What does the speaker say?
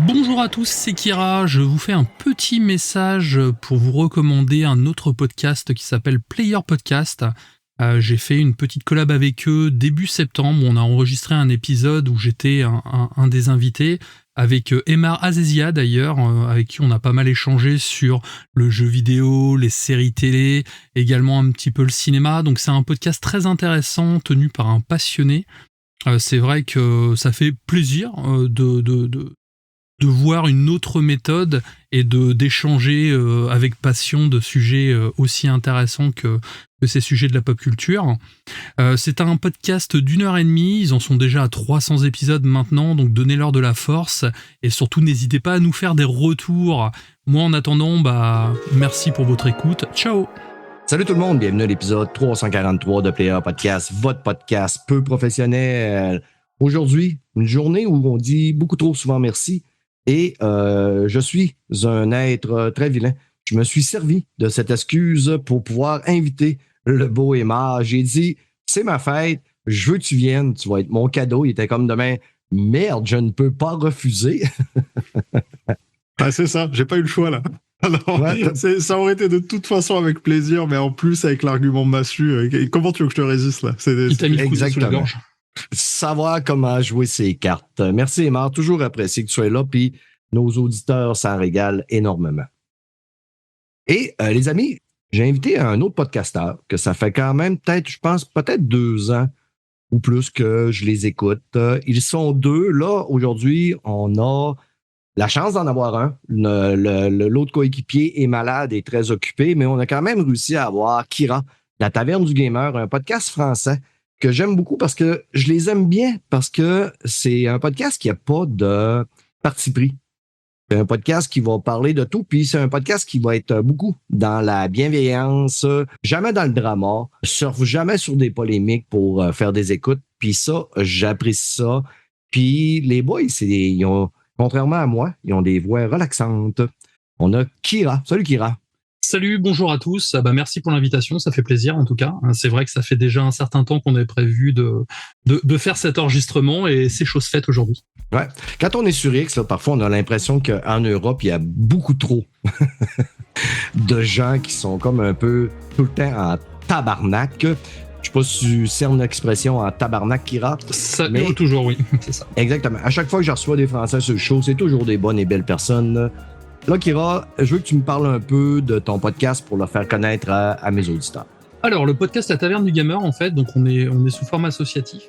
Bonjour à tous, c'est Kira. Je vous fais un petit message pour vous recommander un autre podcast qui s'appelle Player Podcast. J'ai fait une petite collab avec eux début septembre. On a enregistré un épisode où j'étais un des invités avec Emar Azezia d'ailleurs, avec qui on a pas mal échangé sur le jeu vidéo, les séries télé, également un petit peu le cinéma. Donc c'est un podcast très intéressant tenu par un passionné. C'est vrai que ça fait plaisir de voir une autre méthode et d'échanger avec passion de sujets aussi intéressants que ces sujets de la pop culture. C'est un podcast d'1h30, ils en sont déjà à 300 épisodes maintenant, donc donnez-leur de la force et surtout n'hésitez pas à nous faire des retours. Moi en attendant, merci pour votre écoute, ciao. Salut tout le monde, bienvenue à l'épisode 343 de Player Podcast, votre podcast peu professionnel. Aujourd'hui, une journée où on dit beaucoup trop souvent merci. Et je suis un être très vilain. Je me suis servi de cette excuse pour pouvoir inviter le beau Emar. J'ai dit, c'est ma fête, je veux que tu viennes, tu vas être mon cadeau. Il était comme demain, merde, je ne peux pas refuser. C'est ça, j'ai pas eu le choix là. Alors, ça aurait été de toute façon avec plaisir, mais en plus avec l'argument massu. Comment tu veux que je te résiste là? Il t'a mis le couteau sous la gorge. Savoir comment jouer ses cartes. Merci Emar, toujours apprécié que tu sois là, puis nos auditeurs s'en régalent énormément. Et les amis, j'ai invité un autre podcasteur que ça fait quand même peut-être 2 ans ou plus que je les écoute. Ils sont 2. Là, aujourd'hui, on a la chance d'en avoir un. L'autre coéquipier est malade et très occupé, mais on a quand même réussi à avoir Kira, la Taverne du Gamer, un podcast français que j'aime beaucoup parce que je les aime bien, parce que c'est un podcast qui n'a pas de parti pris. C'est un podcast qui va parler de tout, puis c'est un podcast qui va être beaucoup dans la bienveillance, jamais dans le drama, surfe jamais sur des polémiques pour faire des écoutes, puis ça, j'apprécie ça. Puis les boys, ils ont, contrairement à moi, ils ont des voix relaxantes. On a Kira. Salut Kira. Salut, bonjour à tous. Merci pour l'invitation, ça fait plaisir en tout cas. C'est vrai que ça fait déjà un certain temps qu'on avait prévu de faire cet enregistrement et c'est chose faite aujourd'hui. Ouais. Quand on est sur X, là, parfois on a l'impression qu'en Europe, il y a beaucoup trop de gens qui sont comme un peu tout le temps en tabarnak. Je sais pas si tu cernes l'expression en tabarnak qui rate. Ça mais toujours, oui, c'est ça. Exactement. À chaque fois que je reçois des Français sur le show, c'est toujours des bonnes et belles personnes. Là, Kira, je veux que tu me parles un peu de ton podcast pour le faire connaître à mes auditeurs. Alors, le podcast La Taverne du Gamer, en fait, donc on est sous forme associatif.